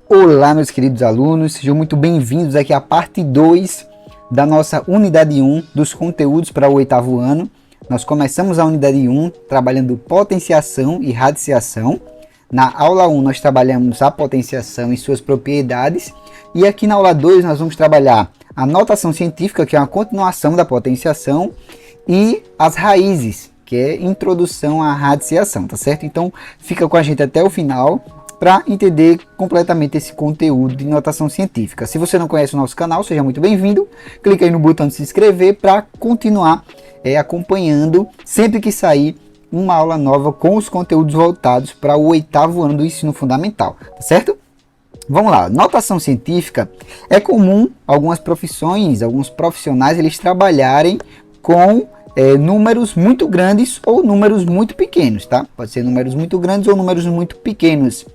Olá, meus queridos alunos, sejam muito bem-vindos aqui à parte 2 da nossa unidade 1 dos conteúdos para o 8º ano. Nós começamos a unidade 1 trabalhando potenciação e radiciação. Na aula 1 nós trabalhamos a potenciação e suas propriedades. E aqui na aula 2 nós vamos trabalhar a notação científica, que é uma continuação da potenciação, e as raízes, que é introdução à radiciação, tá certo? Então fica com a gente até o final para entender completamente esse conteúdo de notação científica. Se você não conhece o nosso canal, seja muito bem-vindo. Clique aí no botão de se inscrever para continuar acompanhando sempre que sair uma aula nova com os conteúdos voltados para o 8º ano do ensino fundamental, tá certo? Vamos lá, notação científica é comum algumas profissões, alguns profissionais, eles trabalharem com números muito grandes ou números muito pequenos, tá? Pode ser números muito grandes ou números muito pequenos.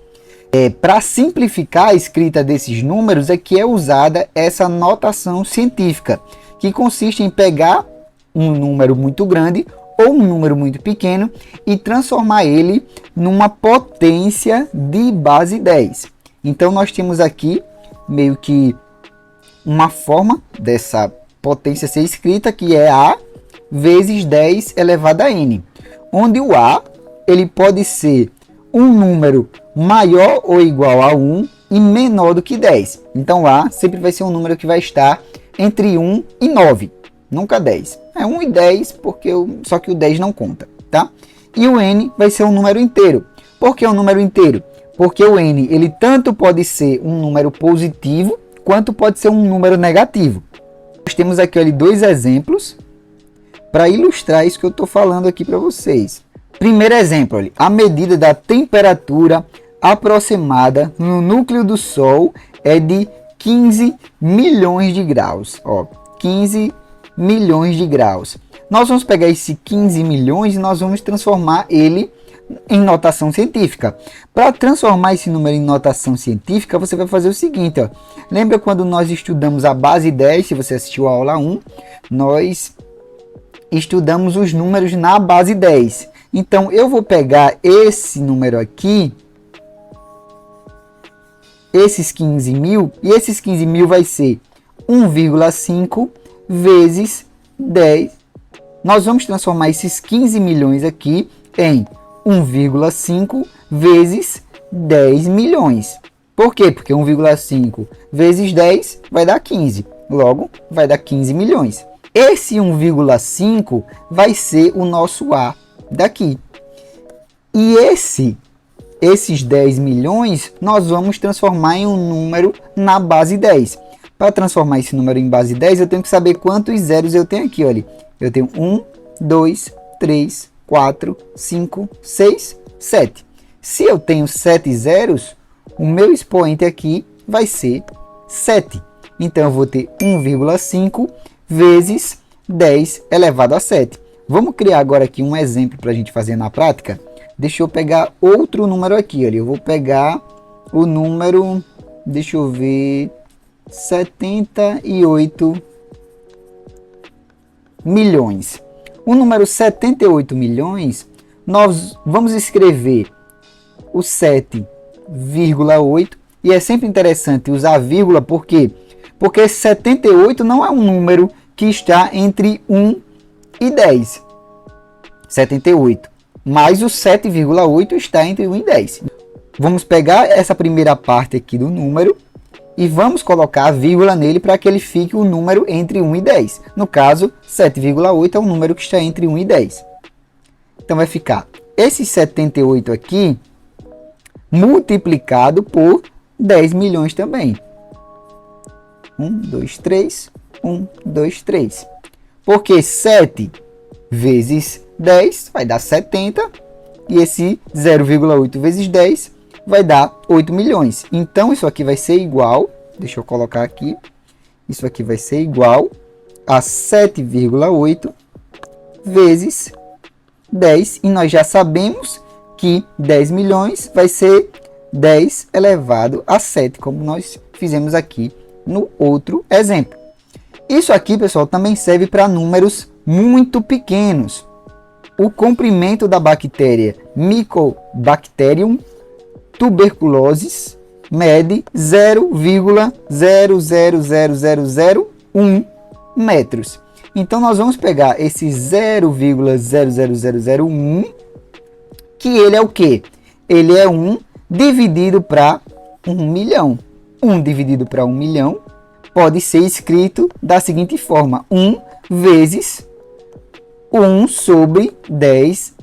Para simplificar a escrita desses números é que é usada essa notação científica, que consiste em pegar um número muito grande ou um número muito pequeno e transformar ele numa potência de base 10. Então nós temos aqui meio que uma forma dessa potência ser escrita, que é A vezes 10 elevado a N, onde o A ele pode ser um número maior ou igual a 1 e menor do que 10. Então A sempre vai ser um número que vai estar entre 1 e 9, nunca 10. É 1 e 10, só que o 10 não conta, tá? E o N vai ser um número inteiro. Por que um número inteiro? Porque o N ele tanto pode ser um número positivo, quanto pode ser um número negativo. Nós temos aqui dois exemplos para ilustrar isso que eu estou falando aqui para vocês. Primeiro exemplo, a medida da temperatura aproximada no núcleo do Sol é de 15 milhões de graus. 15 milhões de graus. Nós vamos pegar esse 15 milhões e nós vamos transformar ele em notação científica. Para transformar esse número em notação científica, você vai fazer o seguinte. Lembra quando nós estudamos a base 10, se você assistiu a aula 1, nós estudamos os números na base 10. Então, eu vou pegar esse número aqui, esses 15 mil, e esses 15 mil vai ser 1,5 vezes 10. Nós vamos transformar esses 15 milhões aqui em 1,5 vezes 10 milhões. Por quê? Porque 1,5 vezes 10 vai dar 15. Logo, vai dar 15 milhões. Esse 1,5 vai ser o nosso A daqui. E esses 10 milhões nós vamos transformar em um número na base 10. Para transformar esse número em base 10, eu tenho que saber quantos zeros eu tenho aqui. Olha, eu tenho 1, 2, 3, 4, 5, 6, 7. Se eu tenho 7 zeros, o meu expoente aqui vai ser 7. Então eu vou ter 1,5 vezes 10 elevado a 7. Vamos criar agora aqui um exemplo para a gente fazer na prática. Deixa eu pegar outro número aqui. Olha, eu vou pegar o número, deixa eu ver, 78 milhões. O número 78 milhões, nós vamos escrever o 7,8. E é sempre interessante usar vírgula, por quê? Porque 78 não é um número que está entre 1 e 10. 78. Mas o 7,8 está entre 1 e 10. Vamos pegar essa primeira parte aqui do número e vamos colocar a vírgula nele para que ele fique o número entre 1 e 10. No caso, 7,8 é um número que está entre 1 e 10. Então vai ficar esse 78 aqui multiplicado por 10 milhões também. 1, 2, 3. 1, 2, 3. Porque 7 vezes 10 vai dar 70. E esse 0,8 vezes 10 vai dar 8 milhões. Então, isso aqui vai ser igual, deixa eu colocar aqui, isso aqui vai ser igual a 7,8 vezes 10. E nós já sabemos que 10 milhões vai ser 10 elevado a 7, como nós fizemos aqui no outro exemplo. Isso aqui, pessoal, também serve para números muito pequenos. O comprimento da bactéria Mycobacterium tuberculosis mede 0,00001 metros. Então, nós vamos pegar esse 0,00001, que ele é o quê? Ele é 1 dividido para 1 milhão. 1 dividido para 1 milhão pode ser escrito da seguinte forma: 1 vezes 1 sobre 10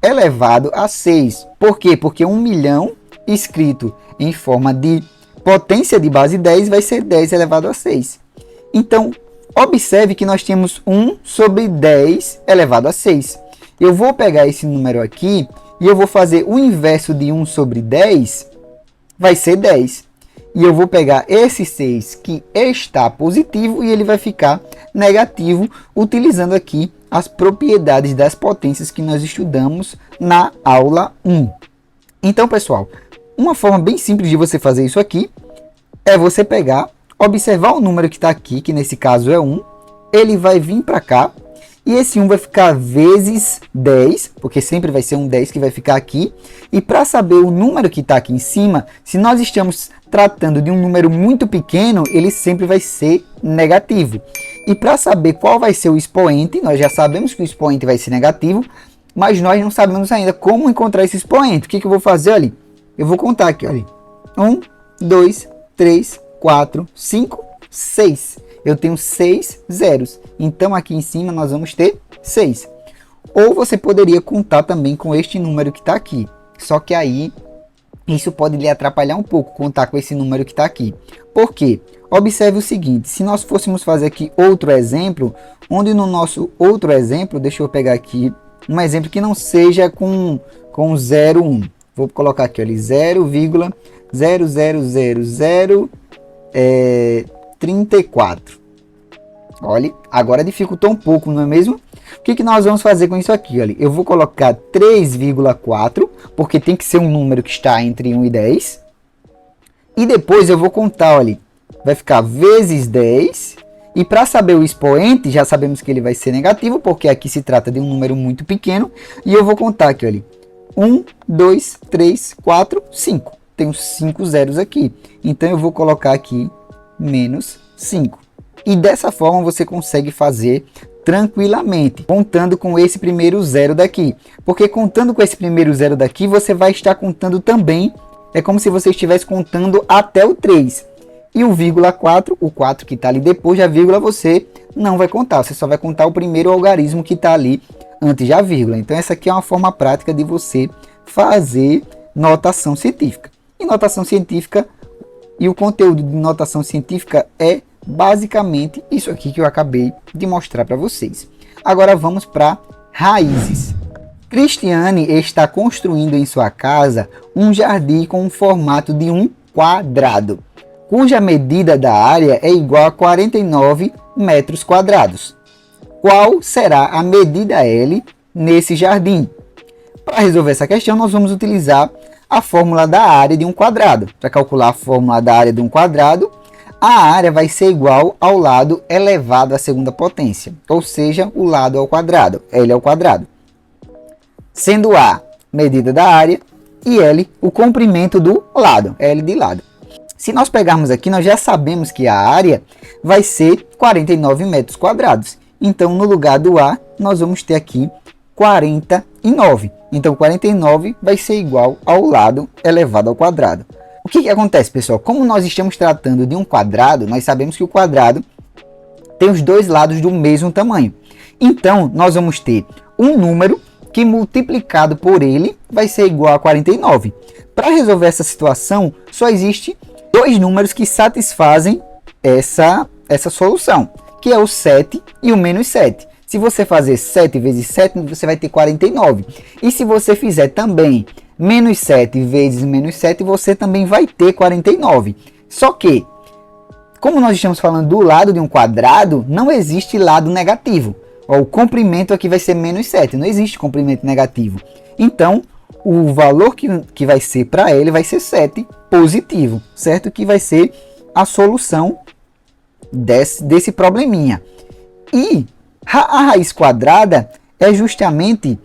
elevado a 6. Por quê? Porque 1 milhão escrito em forma de potência de base 10 vai ser 10 elevado a 6. Então, observe que nós temos 1 sobre 10 elevado a 6. Eu vou pegar esse número aqui e eu vou fazer o inverso de 1 sobre 10, vai ser 10. E eu vou pegar esse 6 que está positivo e ele vai ficar negativo, utilizando aqui as propriedades das potências que nós estudamos na aula 1. Então, pessoal, uma forma bem simples de você fazer isso aqui é você pegar, observar o número que está aqui, que nesse caso é 1, ele vai vir para cá, e esse 1 vai ficar vezes 10, porque sempre vai ser um 10 que vai ficar aqui. E para saber o número que está aqui em cima, se nós estamos tratando de um número muito pequeno, ele sempre vai ser negativo. E para saber qual vai ser o expoente, nós já sabemos que o expoente vai ser negativo, mas nós não sabemos ainda como encontrar esse expoente. O que eu vou fazer ali? Eu vou contar aqui, olha. 1, 2, 3, 4, 5, 6. Eu tenho 6 zeros. Então, aqui em cima, nós vamos ter 6. Ou você poderia contar também com este número que está aqui. Só que aí, isso pode lhe atrapalhar um pouco, contar com esse número que está aqui. Por quê? Observe o seguinte, se nós fôssemos fazer aqui outro exemplo, onde no nosso outro exemplo, deixa eu pegar aqui um exemplo que não seja com 0,1. Vou colocar aqui, olha, 0,00034. Olha, agora dificultou um pouco, não é mesmo? O que nós vamos fazer com isso aqui? Olha, eu vou colocar 3,4, porque tem que ser um número que está entre 1 e 10. E depois eu vou contar, olha, vai ficar vezes 10. E para saber o expoente, já sabemos que ele vai ser negativo, porque aqui se trata de um número muito pequeno. E eu vou contar aqui, olha, 1, 2, 3, 4, 5. Tenho 5 zeros aqui. Então eu vou colocar aqui menos 5. E dessa forma você consegue fazer tranquilamente, contando com esse primeiro zero daqui. Porque contando com esse primeiro zero daqui, você vai estar contando também, é como se você estivesse contando até o 3. E o vírgula 4, o 4 que está ali depois da vírgula, você não vai contar. Você só vai contar o primeiro algarismo que está ali antes da vírgula. Então essa aqui é uma forma prática de você fazer notação científica. E notação científica, e o conteúdo de notação científica é basicamente isso aqui que eu acabei de mostrar para vocês. Agora vamos para raízes. Cristiane está construindo em sua casa um jardim com um formato de um quadrado, cuja medida da área é igual a 49 metros quadrados. Qual será a medida L nesse jardim? Para resolver essa questão, nós vamos utilizar a fórmula da área de um quadrado. Para calcular a fórmula da área de um quadrado, a área vai ser igual ao lado elevado à segunda potência, ou seja, o lado ao quadrado, L ao quadrado. Sendo A medida da área e L o comprimento do lado, L de lado. Se nós pegarmos aqui, nós já sabemos que a área vai ser 49 metros quadrados. Então, no lugar do A, nós vamos ter aqui 49. Então, 49 vai ser igual ao lado elevado ao quadrado. O que acontece, pessoal? Como nós estamos tratando de um quadrado, nós sabemos que o quadrado tem os dois lados do mesmo tamanho. Então, nós vamos ter um número que multiplicado por ele vai ser igual a 49. Para resolver essa situação, só existe dois números que satisfazem essa solução, que é o 7 e o menos 7. Se você fazer 7 vezes 7, você vai ter 49. E se você fizer também menos 7 vezes menos 7, você também vai ter 49. Só que, como nós estamos falando do lado de um quadrado, não existe lado negativo. O comprimento aqui vai ser menos 7, não existe comprimento negativo. Então, o valor que vai ser para ele vai ser 7 positivo, certo? Que vai ser a solução desse probleminha. E a raiz quadrada é justamente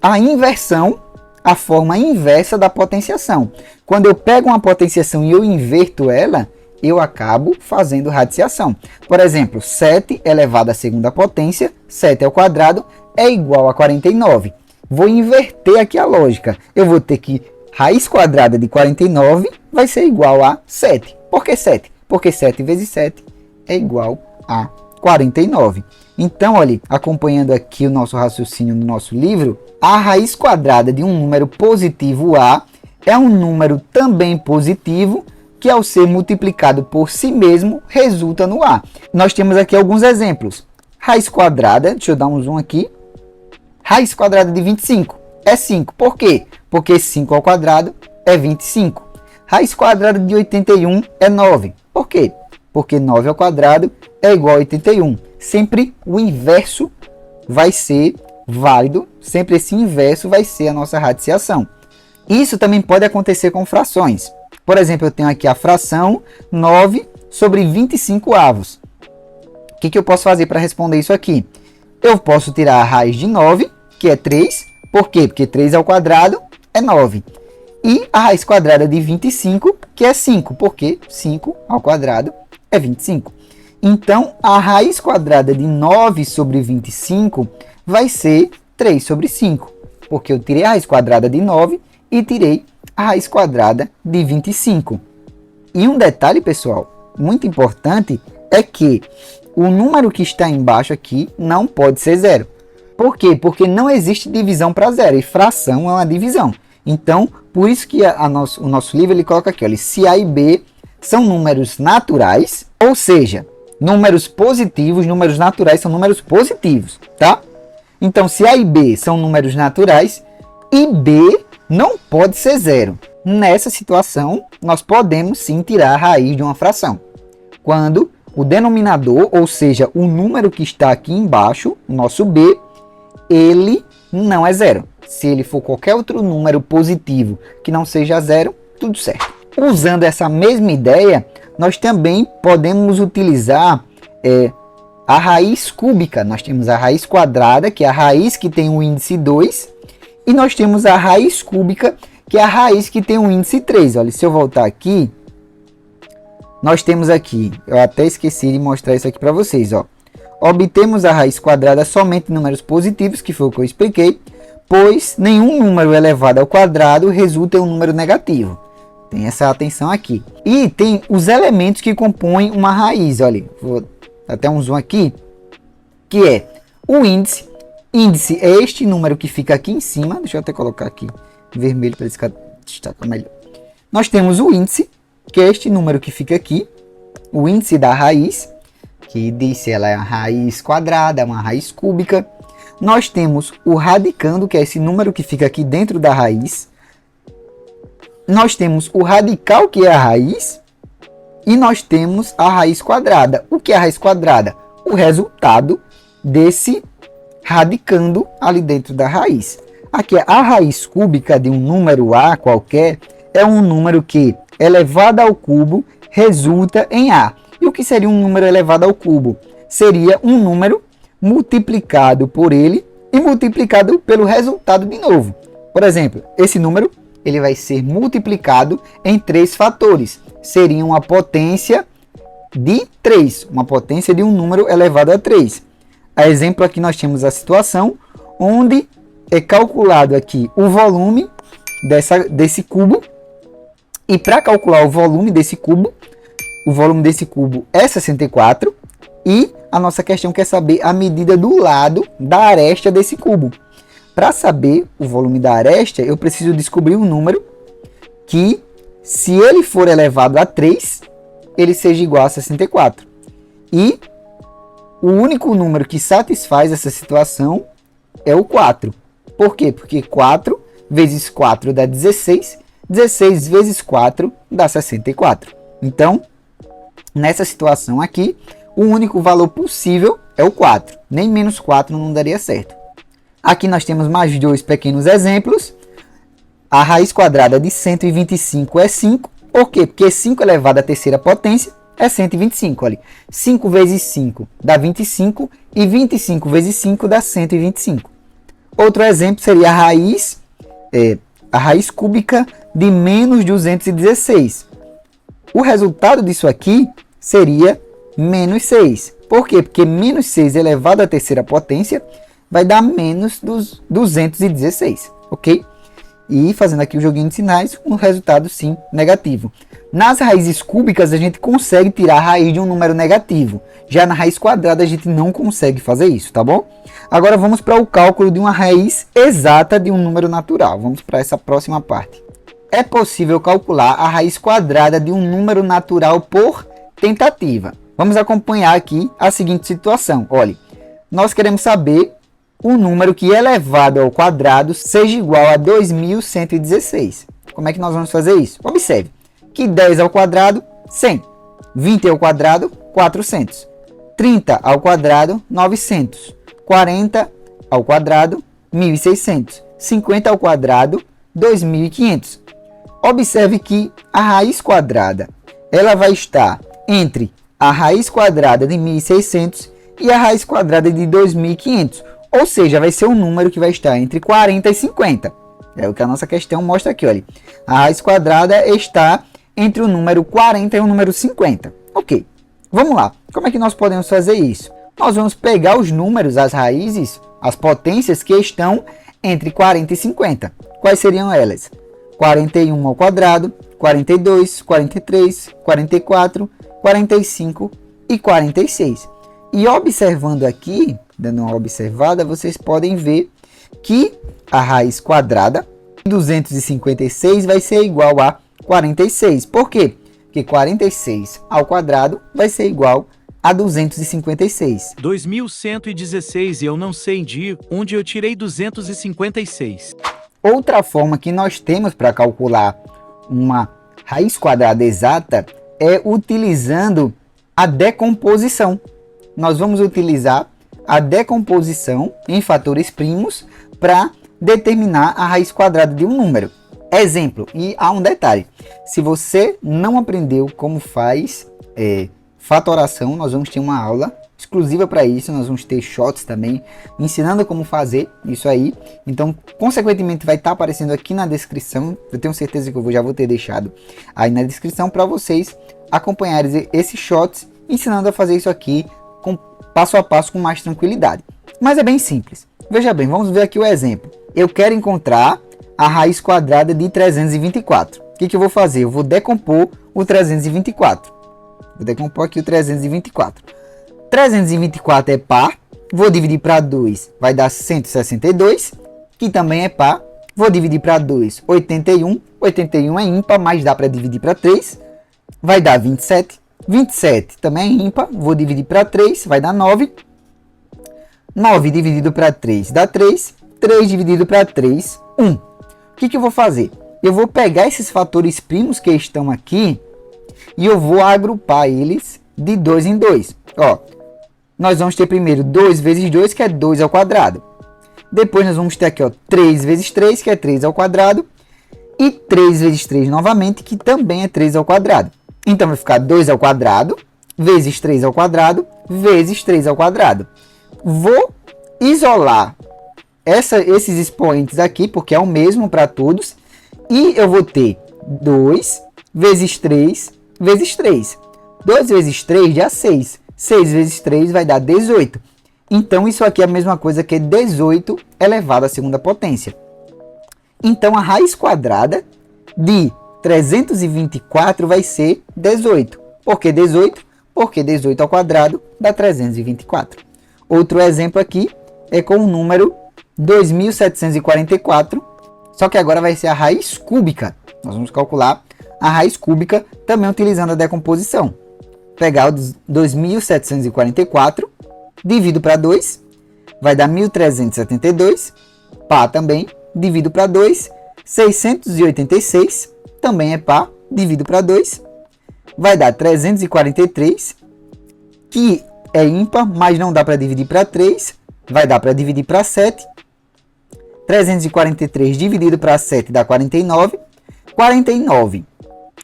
a inversão a forma inversa da potenciação. Quando eu pego uma potenciação e eu inverto ela, eu acabo fazendo radiciação. Por exemplo, 7 elevado à segunda potência, 7 ao quadrado, é igual a 49. Vou inverter aqui a lógica. Eu vou ter que raiz quadrada de 49 vai ser igual a 7. Por que 7? Porque 7 vezes 7 é igual a 49. Então, olha, acompanhando aqui o nosso raciocínio no nosso livro, a raiz quadrada de um número positivo A é um número também positivo que, ao ser multiplicado por si mesmo, resulta no A. Nós temos aqui alguns exemplos. Raiz quadrada, deixa eu dar um zoom aqui. Raiz quadrada de 25 é 5. Por quê? Porque 5 ao quadrado é 25. Raiz quadrada de 81 é 9. Por quê? Porque 9 ao quadrado é igual a 81. Sempre o inverso vai ser válido, sempre esse inverso vai ser a nossa radiciação. Isso também pode acontecer com frações. Por exemplo, eu tenho aqui a fração 9 sobre 25 avos. O que eu posso fazer para responder isso aqui? Eu posso tirar a raiz de 9, que é 3. Por quê? Porque 3 ao quadrado é 9. E a raiz quadrada de 25, que é 5. Porque 5 ao quadrado é 25. Então, a raiz quadrada de 9 sobre 25 vai ser 3 sobre 5. Porque eu tirei a raiz quadrada de 9 e tirei a raiz quadrada de 25. E um detalhe, pessoal, muito importante, é que o número que está embaixo aqui não pode ser zero. Por quê? Porque não existe divisão para zero, e fração é uma divisão. Então, por isso que o nosso livro ele coloca aqui, olha, se A e B são números naturais, ou seja, números positivos, números naturais são números positivos, tá? Então, se A e B são números naturais, e B não pode ser zero. Nessa situação, nós podemos sim tirar a raiz de uma fração. Quando o denominador, ou seja, o número que está aqui embaixo, o nosso B, ele não é zero. Se ele for qualquer outro número positivo que não seja zero, tudo certo. Usando essa mesma ideia, nós também podemos utilizar a raiz cúbica. Nós temos a raiz quadrada, que é a raiz que tem o índice 2, e nós temos a raiz cúbica, que é a raiz que tem o índice 3. Olha, se eu voltar aqui, nós temos aqui, eu até esqueci de mostrar isso aqui para vocês, ó. Obtemos a raiz quadrada somente em números positivos, que foi o que eu expliquei, pois nenhum número elevado ao quadrado resulta em um número negativo. Tem essa atenção aqui. E tem os elementos que compõem uma raiz. Olha, vou dar até um zoom aqui, que é o índice. Índice é este número que fica aqui em cima. Deixa eu até colocar aqui vermelho para destacar melhor. Nós temos o índice, que é este número que fica aqui. O índice da raiz, que diz se ela é a raiz quadrada, uma raiz cúbica. Nós temos o radicando, que é esse número que fica aqui dentro da raiz. Nós temos o radical, que é a raiz. E nós temos a raiz quadrada. O que é a raiz quadrada? O resultado desse radicando ali dentro da raiz. Aqui, a raiz cúbica de um número A qualquer é um número que, elevado ao cubo, resulta em A. E o que seria um número elevado ao cubo? Seria um número multiplicado por ele e multiplicado pelo resultado de novo. Por exemplo, esse número ele vai ser multiplicado em 3 fatores. Seria uma potência de 3, uma potência de um número elevado a 3. A exemplo, aqui nós temos a situação onde é calculado aqui o volume desse cubo. E para calcular o volume desse cubo é 64. E a nossa questão quer saber a medida do lado da aresta desse cubo. Para saber o volume da aresta, eu preciso descobrir um número que, se ele for elevado a 3, ele seja igual a 64. E o único número que satisfaz essa situação é o 4. Por quê? Porque 4 vezes 4 dá 16. 16 vezes 4 dá 64. Então, nessa situação aqui, o único valor possível é o 4. Nem menos 4 não daria certo. Aqui nós temos mais 2 pequenos exemplos. A raiz quadrada de 125 é 5. Por quê? Porque 5 elevado à terceira potência é 125. Olha, 5 vezes 5 dá 25 e 25 vezes 5 dá 125. Outro exemplo seria a raiz a raiz cúbica de menos 216. O resultado disso aqui seria menos 6. Por quê? Porque menos 6 elevado à terceira potência vai dar menos 216, ok? E fazendo aqui o joguinho de sinais, um resultado sim negativo. Nas raízes cúbicas a gente consegue tirar a raiz de um número negativo. Já na raiz quadrada a gente não consegue fazer isso, tá bom? Agora vamos para o cálculo de uma raiz exata de um número natural. Vamos para essa próxima parte. É possível calcular a raiz quadrada de um número natural por tentativa. Vamos acompanhar aqui a seguinte situação. Olha, nós queremos saber um número que elevado ao quadrado seja igual a 2116. Como é que nós vamos fazer isso? Observe que 10 ao quadrado, 100. 20 ao quadrado, 400. 30 ao quadrado, 900. 40 ao quadrado, 1600. 50 ao quadrado, 2500. Observe que a raiz quadrada ela vai estar entre a raiz quadrada de 1600 e a raiz quadrada de 2500. Ou seja, vai ser um número que vai estar entre 40 e 50. É o que a nossa questão mostra aqui, olha. A raiz quadrada está entre o número 40 e o número 50. Ok, vamos lá. Como é que nós podemos fazer isso? Nós vamos pegar os números, as raízes, as potências que estão entre 40 e 50. Quais seriam elas? 41 ao quadrado, 42, 43, 44, 45 e 46. E observando aqui, dando uma observada, vocês podem ver que a raiz quadrada de 256 vai ser igual a 46. Por quê? Porque 46 ao quadrado vai ser igual a 256. 2116 e eu não sei de onde eu tirei 256. Outra forma que nós temos para calcular uma raiz quadrada exata é utilizando a decomposição. Nós vamos utilizar a decomposição em fatores primos para determinar a raiz quadrada de um número. Exemplo, e há um detalhe, se você não aprendeu como faz fatoração, nós vamos ter uma aula exclusiva para isso, nós vamos ter shots também, ensinando como fazer isso aí, então consequentemente vai estar aparecendo aqui na descrição, eu tenho certeza que eu já vou ter deixado aí na descrição para vocês acompanharem esses shots, ensinando a fazer isso aqui com passo a passo com mais tranquilidade. Mas é bem simples. Veja bem, vamos ver aqui o exemplo. Eu quero encontrar a raiz quadrada de 324. O que eu vou fazer? Eu vou decompor o 324. Vou decompor aqui o 324. 324 é par. Vou dividir para 2. Vai dar 162, que também é par. Vou dividir para 2, 81. 81 é ímpar, mas dá para dividir para 3. Vai dar 27. 27 também é ímpar, vou dividir para 3, vai dar 9. 9 dividido para 3 dá 3. 3 dividido para 3, 1. O que eu vou fazer? Eu vou pegar esses fatores primos que estão aqui e eu vou agrupar eles de 2 em 2. Ó, nós vamos ter primeiro 2 vezes 2, que é 2 ao quadrado. Depois nós vamos ter aqui, ó, 3 vezes 3, que é 3 ao quadrado. E 3 vezes 3 novamente, que também é 3 ao quadrado. Então vai ficar 2 ao quadrado, vezes 3 ao quadrado, vezes 3 ao quadrado. Vou isolar esses expoentes aqui, porque é o mesmo para todos. E eu vou ter 2 vezes 3 vezes 3. 2 vezes 3 dá 6. 6 vezes 3 vai dar 18. Então isso aqui é a mesma coisa que 18 elevado à segunda potência. Então a raiz quadrada de 324 vai ser 18. Por que 18? Porque 18 ao quadrado dá 324. Outro exemplo aqui é com o número 2744, só que agora vai ser a raiz cúbica. Nós vamos calcular a raiz cúbica também utilizando a decomposição. Pegar o 2744, divido para 2, vai dar 1372, pá também, divido para 2, 686, também é par, divido para 2, vai dar 343, que é ímpar, mas não dá para dividir para 3, vai dar para dividir para 7, 343 dividido para 7 dá 49, 49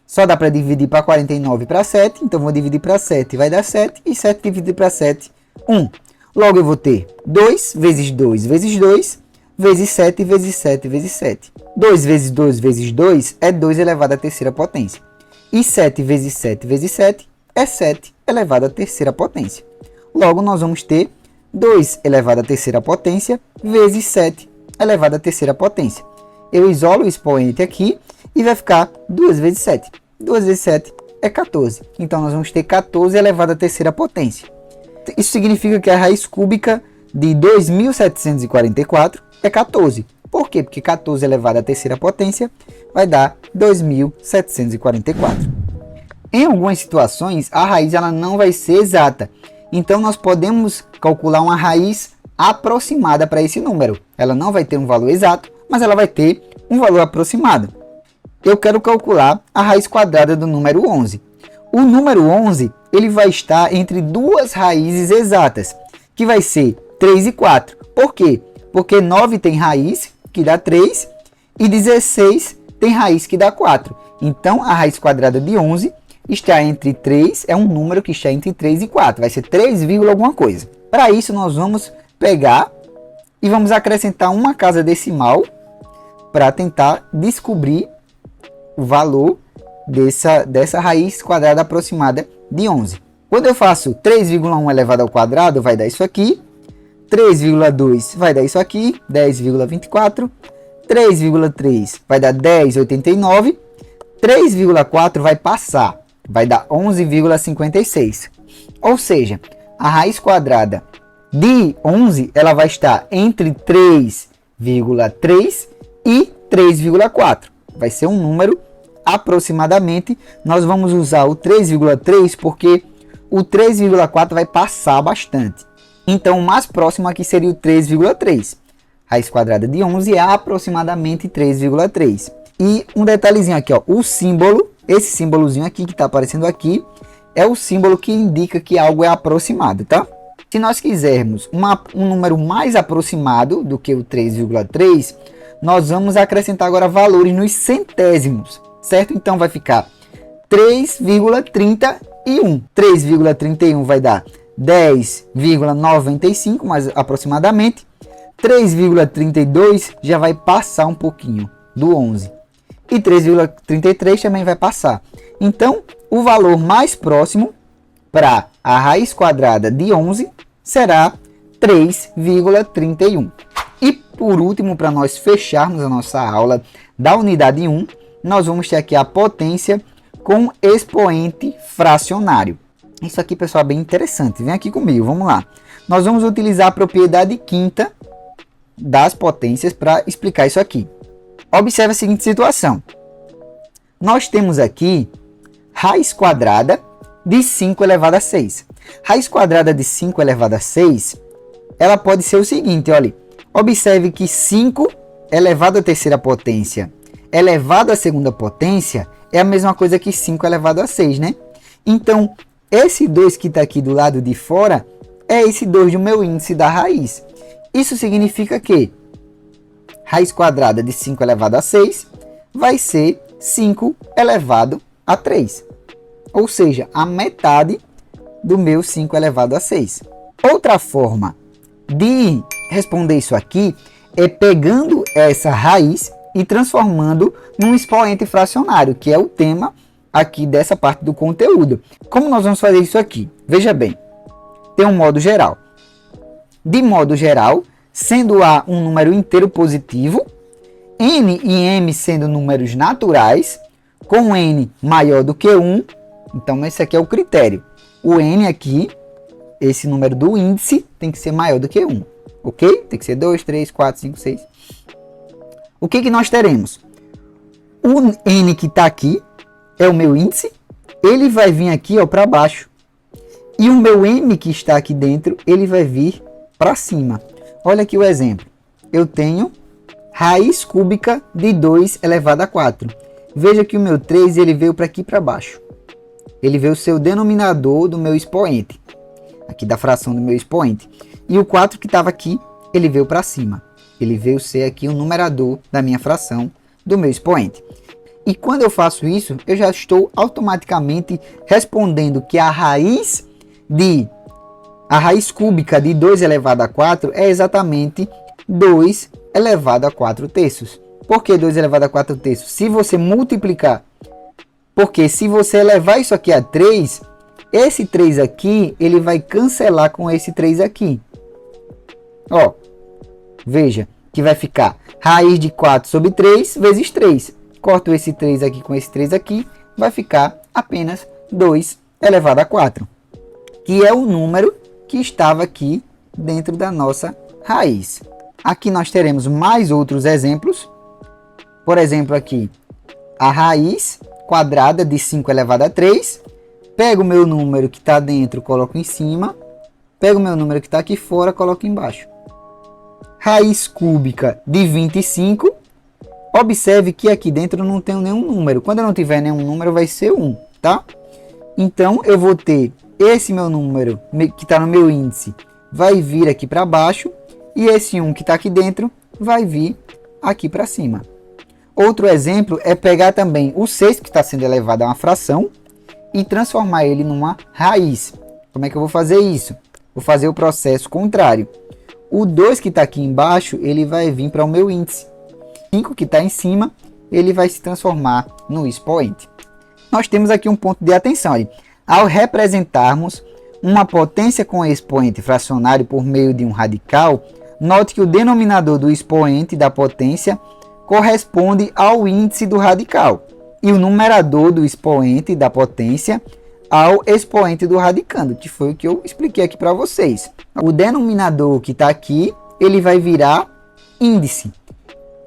só dá para dividir para 49 para 7, então vou dividir para 7, vai dar 7, e 7 dividido para 7, 1. Logo eu vou ter 2 vezes 2 vezes 2, vezes 7 vezes 7 vezes 7. 2 vezes 2 vezes 2 é 2 elevado à terceira potência. E 7 vezes 7 vezes 7 é 7 elevado à terceira potência. Logo, nós vamos ter 2 elevado à terceira potência vezes 7 elevado à terceira potência. Eu isolo o expoente aqui e vai ficar 2 vezes 7. 2 vezes 7 é 14. Então, nós vamos ter 14 elevado à terceira potência. Isso significa que a raiz cúbica de 2.744 é 14. Por quê? Porque 14 elevado à terceira potência vai dar 2.744. Em algumas situações, a raiz ela não vai ser exata. Então, nós podemos calcular uma raiz aproximada para esse número. Ela não vai ter um valor exato, mas ela vai ter um valor aproximado. Eu quero calcular a raiz quadrada do número 11. O número 11 ele vai estar entre duas raízes exatas, que vai ser 3 e 4. Por quê? Porque 9 tem raiz, que dá 3, e 16 tem raiz, que dá 4. Então, a raiz quadrada de 11 está entre 3, é um número que está entre 3 e 4. Vai ser 3, alguma coisa. Para isso, nós vamos pegar e vamos acrescentar uma casa decimal para tentar descobrir o valor dessa raiz quadrada aproximada de 11. Quando eu faço 3,1 elevado ao quadrado, vai dar isso aqui. 3,2 vai dar isso aqui, 10,24. 3,3 vai dar 10,89. 3,4 vai passar, vai dar 11,56. Ou seja, a raiz quadrada de 11 ela vai estar entre 3,3 e 3,4. Vai ser um número aproximadamente. Nós vamos usar o 3,3 porque o 3,4 vai passar bastante. Então, o mais próximo aqui seria o 3,3. Raiz quadrada de 11 é aproximadamente 3,3. E um detalhezinho aqui, ó, o símbolo, esse símbolozinho aqui que está aparecendo aqui, é o símbolo que indica que algo é aproximado, tá? Se nós quisermos um número mais aproximado do que o 3,3, nós vamos acrescentar agora valores nos centésimos, certo? Então, vai ficar 3,31. 3,31 vai dar 10,95, mais aproximadamente. 3,32 já vai passar um pouquinho do 11. E 3,33 também vai passar. Então, o valor mais próximo para a raiz quadrada de 11 será 3,31. E por último, para nós fecharmos a nossa aula da unidade 1, nós vamos ter aqui a potência com expoente fracionário. Isso aqui, pessoal, é bem interessante. Vem aqui comigo, vamos lá. Nós vamos utilizar a propriedade quinta das potências para explicar isso aqui. Observe a seguinte situação. Nós temos aqui raiz quadrada de 5 elevado a 6. Raiz quadrada de 5 elevado a 6, ela pode ser o seguinte, olha. Observe que 5 elevado à terceira potência elevado à segunda potência é a mesma coisa que 5 elevado a 6, né? Então, esse 2 que está aqui do lado de fora é esse 2 do meu índice da raiz. Isso significa que raiz quadrada de 5 elevado a 6 vai ser 5 elevado a 3. Ou seja, a metade do meu 5 elevado a 6. Outra forma de responder isso aqui é pegando essa raiz e transformando num expoente fracionário, que é o tema aqui dessa parte do conteúdo. Como nós vamos fazer isso aqui? Veja bem, tem um modo geral. De modo geral, sendo A um número inteiro positivo, N e M sendo números naturais, com N maior do que 1, então esse aqui é o critério. O N aqui, esse número do índice, tem que ser maior do que 1, ok? Tem que ser 2, 3, 4, 5, 6. O que nós teremos? O N que está aqui é o meu índice, ele vai vir aqui para baixo. E o meu M que está aqui dentro, ele vai vir para cima. Olha aqui o exemplo. Eu tenho raiz cúbica de 2 elevado a 4. Veja que o meu 3 ele veio para aqui para baixo. Ele veio ser o denominador do meu expoente. Aqui da fração do meu expoente. E o 4 que estava aqui, ele veio para cima. Ele veio ser aqui o numerador da minha fração do meu expoente. E quando eu faço isso, eu já estou automaticamente respondendo que a raiz cúbica de 2 elevado a 4 é exatamente 2 elevado a 4/3. Por que 2 elevado a 4/3? Se você multiplicar, porque se você elevar isso aqui a 3, esse 3 aqui, ele vai cancelar com esse 3 aqui. Ó, veja que vai ficar raiz de 4/3 vezes 3. Corto esse 3 aqui com esse 3 aqui, vai ficar apenas 2 elevado a 4, que é o número que estava aqui dentro da nossa raiz. Aqui nós teremos mais outros exemplos. Por exemplo, aqui, a raiz quadrada de 5 elevado a 3. Pego o meu número que está dentro, coloco em cima. Pego o meu número que está aqui fora, coloco embaixo. Raiz cúbica de 25. Observe que aqui dentro eu não tenho nenhum número. Quando eu não tiver nenhum número, vai ser 1, tá? Então, eu vou ter esse meu número, que está no meu índice, vai vir aqui para baixo. E esse 1 que está aqui dentro, vai vir aqui para cima. Outro exemplo é pegar também o 6 que está sendo elevado a uma fração e transformar ele numa raiz. Como é que eu vou fazer isso? Vou fazer o processo contrário. O 2 que está aqui embaixo, ele vai vir para o meu índice. 5 que está em cima, ele vai se transformar no expoente. Nós temos aqui um ponto de atenção. Olha. Ao representarmos uma potência com expoente fracionário por meio de um radical, note que o denominador do expoente da potência corresponde ao índice do radical e o numerador do expoente da potência ao expoente do radicando, que foi o que eu expliquei aqui para vocês. O denominador que está aqui, ele vai virar índice.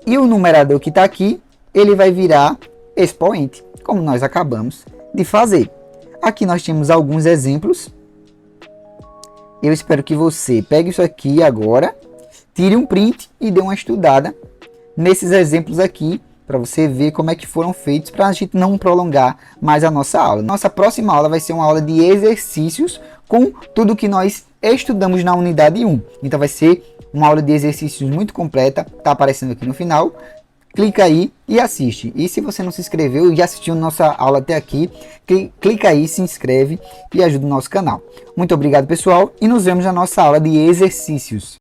E o numerador que está aqui, ele vai virar expoente, como nós acabamos de fazer. Aqui nós temos alguns exemplos. Eu espero que você pegue isso aqui agora, tire um print e dê uma estudada nesses exemplos aqui, para você ver como é que foram feitos, para a gente não prolongar mais a nossa aula. Nossa próxima aula vai ser uma aula de exercícios com tudo que nós estudamos na unidade 1. Então vai ser uma aula de exercícios muito completa, está aparecendo aqui no final. Clica aí e assiste. E se você não se inscreveu e já assistiu nossa aula até aqui, clica aí, se inscreve e ajuda o nosso canal. Muito obrigado, pessoal, e nos vemos na nossa aula de exercícios.